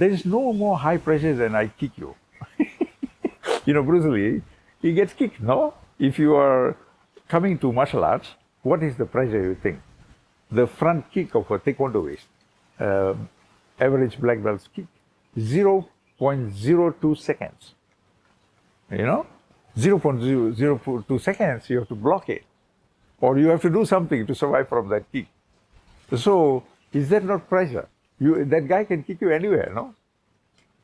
there is no more high pressure than I kick you. Bruce Lee, he gets kicked, no? If you are coming to martial arts, what is the pressure you think? The front kick of a taekwondoist, average black belt's kick, 0.02 seconds. 0.002 seconds, you have to block it. Or you have to do something to survive from that kick. So, is that not pressure? That guy can kick you anywhere, no?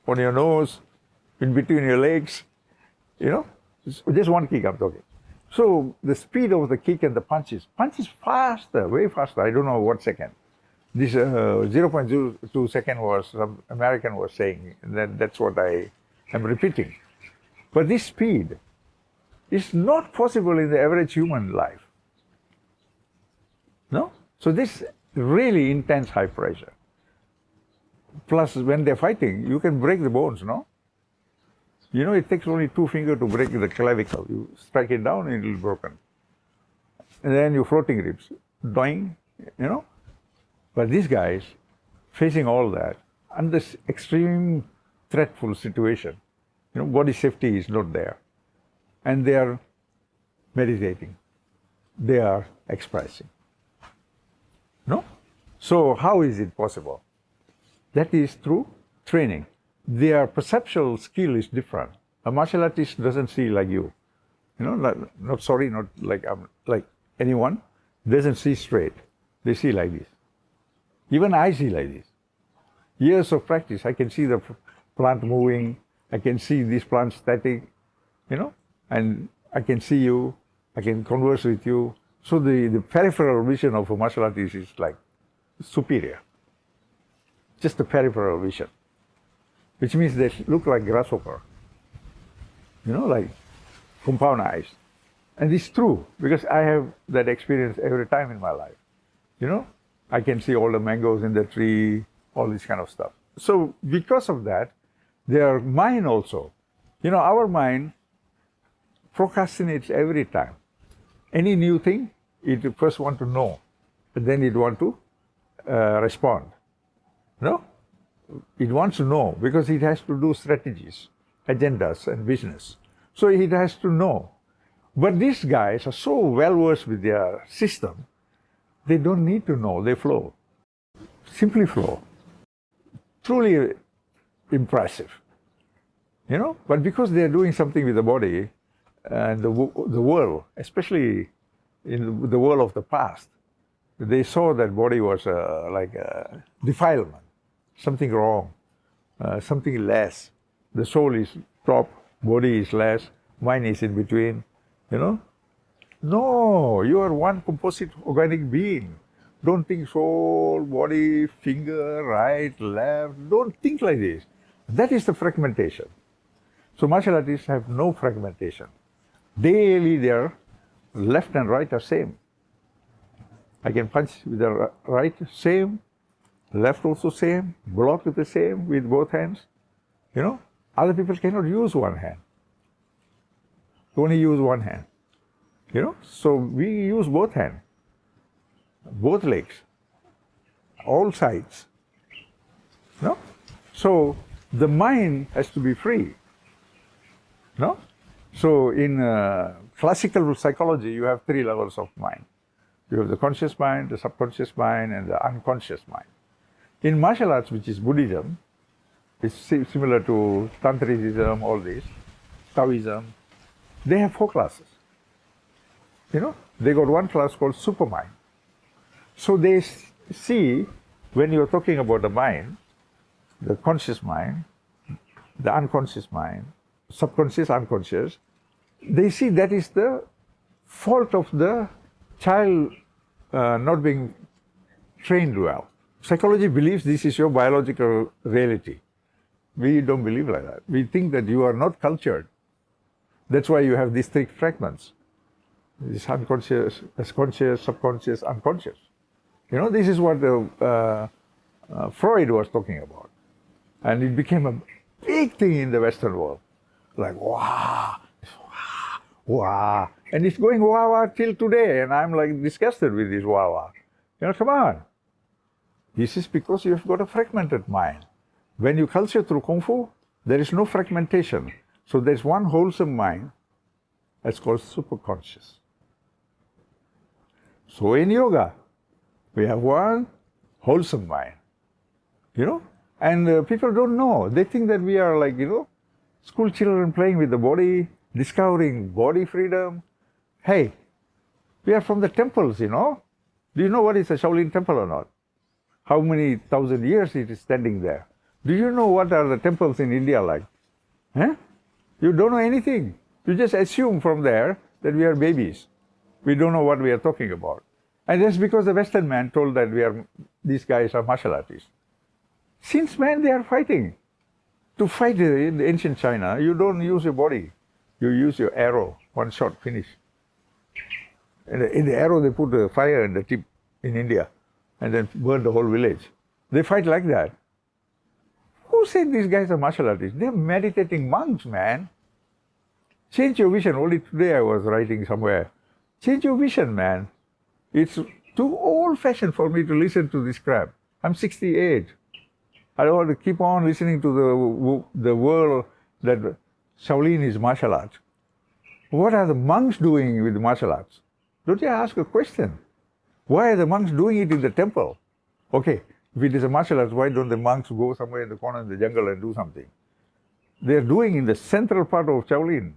On your nose, in between your legs, just one kick I'm talking. So, the speed of the kick and the punch is faster, way faster. I don't know what second. This 0.02 second was, some American was saying, that's what I am repeating. But this speed is not possible in the average human life. No? So this really intense high pressure. Plus, when they're fighting, you can break the bones, no? It takes only 2 fingers to break the clavicle. You strike it down and it will be broken. And then your floating ribs, doing, But these guys, facing all that, under this extreme threatful situation, body safety is not there. And they are meditating. They are expressing. No? So how is it possible? That is through training. Their perceptual skill is different. A martial artist doesn't see like you. Not like anyone, doesn't see straight. They see like this. Even I see like this. Years of practice, I can see the plant moving, I can see this plant static, and I can see you, I can converse with you. So the peripheral vision of a martial artist is like superior. Just the peripheral vision, which means they look like grasshopper, like compound eyes. And it's true, because I have that experience every time in my life. I can see all the mangoes in the tree, all this kind of stuff. So because of that, their mind also, our mind procrastinates every time. Any new thing, it first want to know, and then it want to respond. No? It wants to know because it has to do strategies, agendas, and business. So it has to know. But these guys are so well versed with their system, they don't need to know, they flow. Simply flow. Truly impressive. But because they are doing something with the body and the world, especially in the world of the past, they saw that body was like a defilement, something wrong, something less. The soul is top, body is less, mind is in between, No, you are one composite organic being. Don't think soul, body, finger, right, left. Don't think like this. That is the fragmentation. So martial artists have no fragmentation. Daily their left and right are same. I can punch with the right, same. Left also same. Block with the same with both hands. Other people cannot use one hand. Only use one hand. So we use both hands, both legs, all sides. No? So the mind has to be free. No? So in classical psychology, you have 3 levels of mind. You have the conscious mind, the subconscious mind, and the unconscious mind. In martial arts, which is Buddhism, it's similar to Tantrism, all this, Taoism, they have 4 classes. They got one class called supermind. So they see, when you're talking about the mind, the conscious mind, the unconscious mind, subconscious, unconscious, they see that is the fault of the child not being trained well. Psychology believes this is your biological reality. We don't believe like that. We think that you are not cultured. That's why you have these 3 fragments. This unconscious, conscious, subconscious, unconscious. This is what Freud was talking about. And it became a big thing in the Western world. Like, wow, wow. And it's going wow till today. And I'm like disgusted with this wow. Come on. This is because you've got a fragmented mind. When you culture through Kung Fu, there is no fragmentation. So there's one wholesome mind that's called superconscious. So in yoga, we have one wholesome mind, and people don't know. They think that we are like, school children playing with the body, discovering body freedom. Hey, we are from the temples, Do you know what is a Shaolin temple or not? How many thousand years it is standing there? Do you know what are the temples in India like? Huh? You don't know anything. You just assume from there that we are babies. We don't know what we are talking about. And that's because the Western man told that these guys are martial artists. Since when they are fighting? To fight in ancient China, you don't use your body. You use your arrow, one shot, finish. In the arrow, they put the fire in the tip in India and then burn the whole village. They fight like that. Who said these guys are martial artists? They're meditating monks, man. Change your vision. Only today I was writing somewhere. Change your vision, man. It's too old-fashioned for me to listen to this crap. I'm 68. I don't want to keep on listening to the world that Shaolin is martial arts. What are the monks doing with martial arts? Don't you ask a question? Why are the monks doing it in the temple? Okay, if it is a martial arts, why don't the monks go somewhere in the corner in the jungle and do something? They're doing in the central part of Shaolin,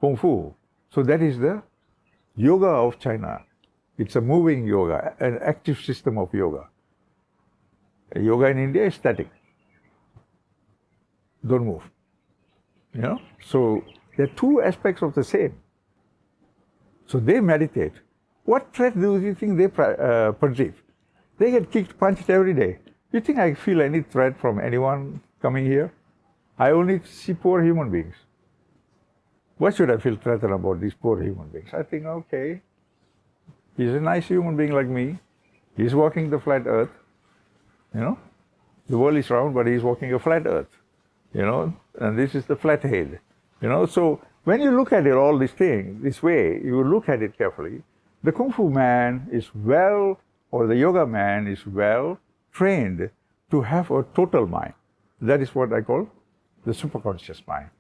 Kung Fu. So that is the yoga of China. It's a moving yoga, an active system of yoga. Yoga in India is static. Don't move. So there are two aspects of the same. So they meditate. What threat do you think they perceive? They get kicked, punched every day. You think I feel any threat from anyone coming here? I only see poor human beings. Why should I feel threatened about these poor human beings? I think, okay, he's a nice human being like me. He's walking the flat earth. The world is round, but he's walking a flat earth. And this is the flat head. So when you look at it, all these things, this way, you look at it carefully, the Kung Fu man is or the yoga man is well trained to have a total mind. That is what I call the superconscious mind.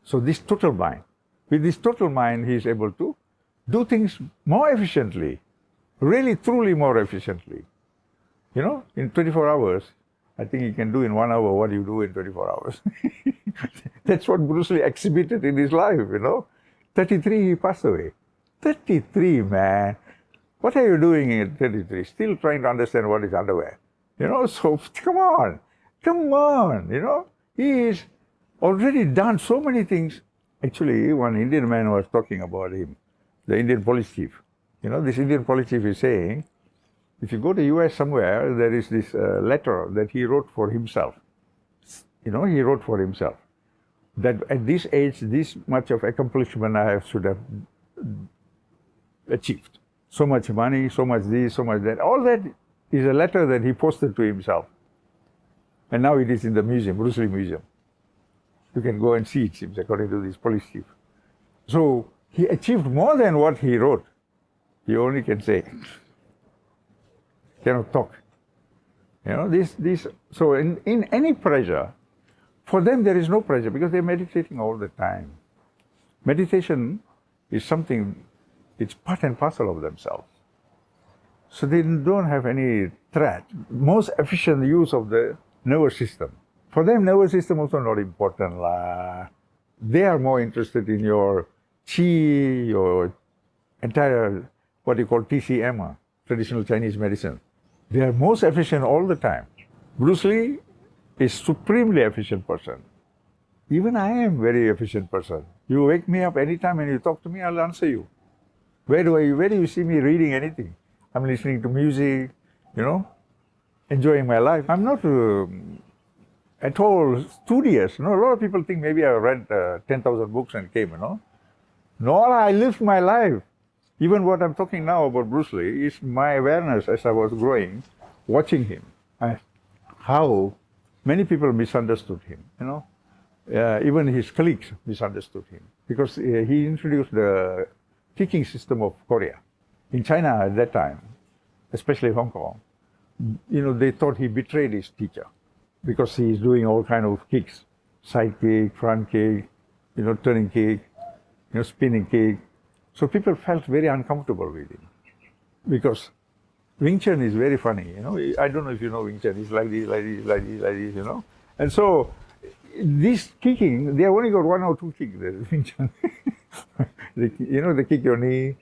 So this total mind, with this total mind, he is able to do things more efficiently, really, truly more efficiently. In 24 hours, I think he can do in 1 hour what you do in 24 hours. That's what Bruce Lee exhibited in his life, 33, he passed away. 33, man. What are you doing at 33? Still trying to understand what is underwear. So come on, He's already done so many things. Actually, one Indian man was talking about him, the Indian police chief. This Indian police chief is saying, if you go to US somewhere, there is this letter that he wrote for himself. He wrote for himself that at this age, this much of accomplishment should have achieved. So much money, so much this, so much that. All that is a letter that he posted to himself. And now it is in the museum, Bruce Lee Museum. You can go and see it, seems, according to this police chief. So he achieved more than what he wrote. He only can say, cannot talk. So in any pressure, for them there is no pressure because they're meditating all the time. Meditation is something, it's part and parcel of themselves. So they don't have any threat. Most efficient use of the nervous system. For them, nervous system also not important. They are more interested in your qi, your entire, what you call TCM, traditional Chinese medicine. They are most efficient all the time. Bruce Lee is supremely efficient person. Even I am very efficient person. You wake me up anytime and you talk to me, I'll answer you. Where do you see me reading anything? I'm listening to music, enjoying my life. I'm not at all studious. A lot of people think maybe I read 10,000 books and came, No, I lived my life. Even what I'm talking now about Bruce Lee is my awareness as I was growing, watching him, how many people misunderstood him, even his colleagues misunderstood him because he introduced the teaching system of Korea. In China at that time, especially Hong Kong, they thought he betrayed his teacher. because he is doing all kind of kicks, side kick, front kick, turning kick, spinning kick. So people felt very uncomfortable with him because Wing Chun is very funny. I don't know if you know Wing Chun. It's like this, like this, like this, like this. And so this kicking, they have only got 1 or 2 kicks there. Wing Chun. They kick your knee.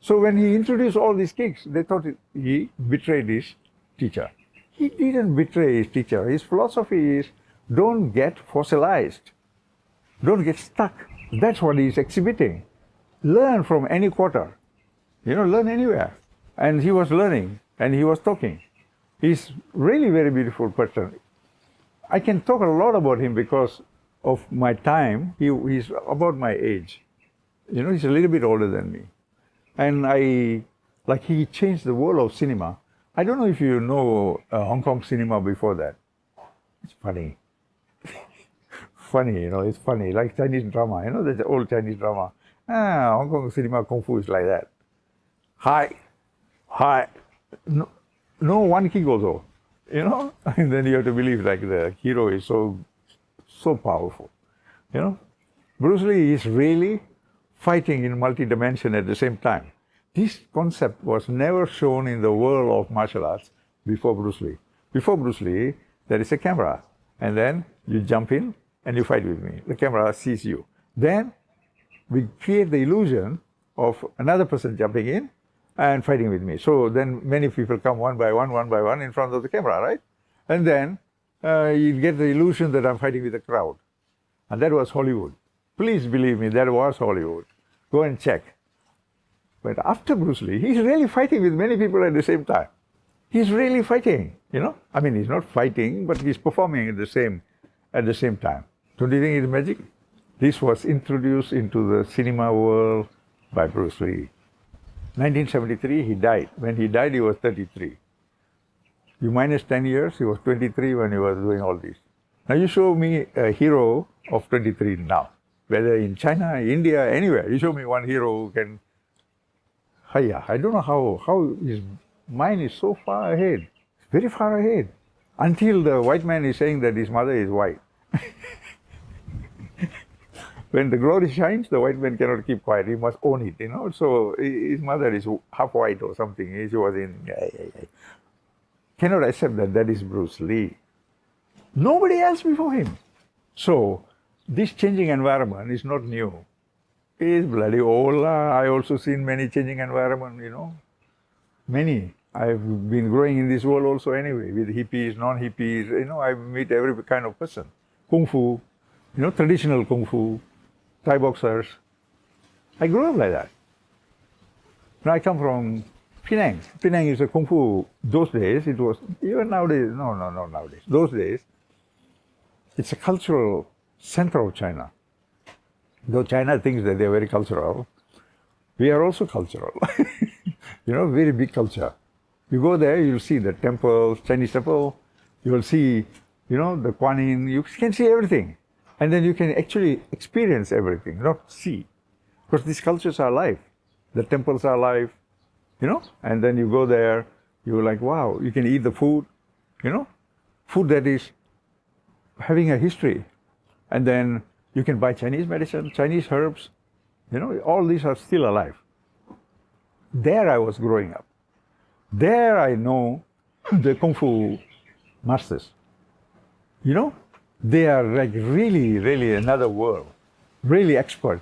So when he introduced all these kicks, they thought he betrayed his teacher. He didn't betray his teacher. His philosophy is don't get fossilized. Don't get stuck. That's what he's exhibiting. Learn from any quarter. Learn anywhere. And he was learning and he was talking. He's really very beautiful person. I can talk a lot about him because of my time. He's about my age. He's a little bit older than me. And he changed the world of cinema. I don't know if you know Hong Kong cinema before that. It's funny. Funny, it's funny. Like Chinese drama, there's the old Chinese drama. Hong Kong cinema Kung Fu is like that. Hi. No one kick also, And then you have to believe like the hero is so powerful, Bruce Lee is really fighting in multi-dimension at the same time. This concept was never shown in the world of martial arts before Bruce Lee. Before Bruce Lee, there is a camera, and then you jump in and you fight with me. The camera sees you. Then we create the illusion of another person jumping in and fighting with me. So then many people come one by one in front of the camera, right? And then you get the illusion that I'm fighting with the crowd. And that was Hollywood. Please believe me, that was Hollywood. Go and check. But after Bruce Lee, he's really fighting with many people at the same time. He's really fighting, I mean, he's not fighting, but he's performing at the same time. Don't you think it's magic? This was introduced into the cinema world by Bruce Lee. 1973, he died. When he died, he was 33. You minus 10 years, he was 23 when he was doing all this. Now you show me a hero of 23 now, whether in China, India, anywhere. You show me one hero who can, I don't know how his mind is so far ahead, very far ahead, until the white man is saying that his mother is white. When the glory shines, the white man cannot keep quiet. He must own it, So his mother is half white or something. She was in. Cannot accept that is Bruce Lee. Nobody else before him. So this changing environment is not new. It is bloody old. I also seen many changing environment, Many. I've been growing in this world also anyway, with hippies, non-hippies. I meet every kind of person. Kung Fu, traditional Kung Fu. Thai boxers. I grew up like that. Now I come from Penang. Penang is a Kung Fu. Those days, it was, even nowadays, no, nowadays. Those days, it's a cultural center of China. Though China thinks that they're very cultural, we are also cultural. Very big culture. You go there, you'll see the temples, Chinese temple, you will see, the Kuan Yin, you can see everything. And then you can actually experience everything, not see. Because these cultures are alive. The temples are alive, And then you go there, you're like, wow, you can eat the food, Food that is having a history. And then you can buy Chinese medicine, Chinese herbs, all these are still alive. There I was growing up. There I know the Kung Fu masters, They are like really, really another world, really expert.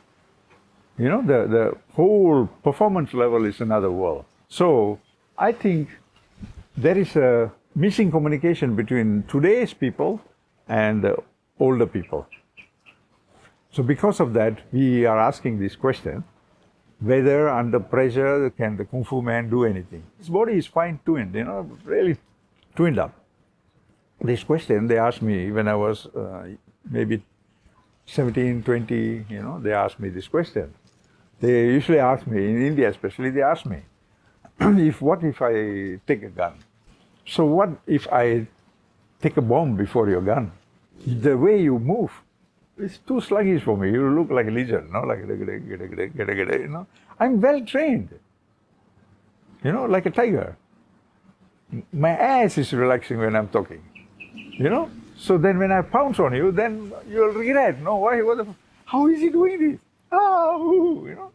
The whole performance level is another world. So I think there is a missing communication between today's people and the older people. So because of that, we are asking this question, whether under pressure can the Kung Fu man do anything? His body is fine-tuned, really tuned up. This question they asked me when I was maybe 17, 20, they asked me this question. They usually ask me, in India especially, they ask me, what if I take a gun? So what if I take a bomb before your gun? The way you move, it's too sluggish for me. You look like a lizard, like, I'm well trained, like a tiger. My ass is relaxing when I'm talking. You know? So then when I pounce on you, then you'll regret. No, why? How is he doing this? Oh, you know?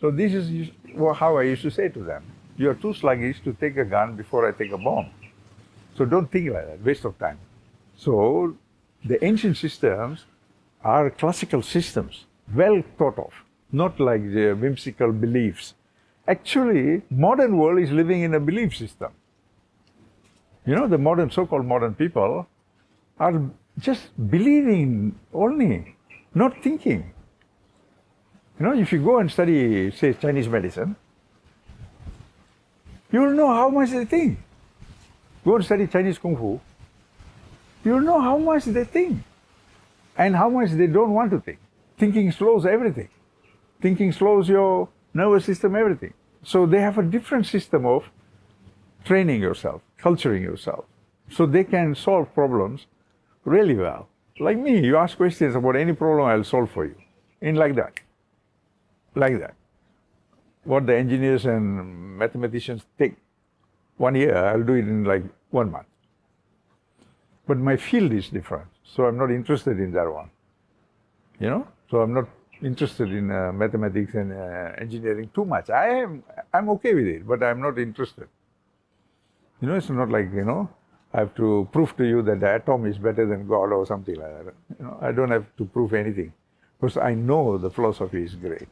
So this is how I used to say to them. You are too sluggish to take a gun before I take a bomb. So don't think like that, waste of time. So the ancient systems are classical systems, well thought of, not like the whimsical beliefs. Actually, modern world is living in a belief system. You know, the modern, so-called modern people are just believing only, not thinking. You know, if you go and study, say, Chinese medicine, you will know how much they think. Go and study Chinese Kung Fu, you will know how much they think and how much they don't want to think. Thinking slows everything. Thinking slows your nervous system, everything. So they have a different system of training yourself, culturing yourself. So they can solve problems really well. Like me, you ask questions about any problem, I'll solve for you. In like that. Like that. What the engineers and mathematicians take 1 year, I'll do it in like 1 month. But my field is different, so I'm not interested in that one. You know? So I'm not interested in mathematics and engineering too much. I'm okay with it, but I'm not interested. You know, it's not like, you know, I have to prove to you that the atom is better than God or something like that. You know, I don't have to prove anything because I know the philosophy is great.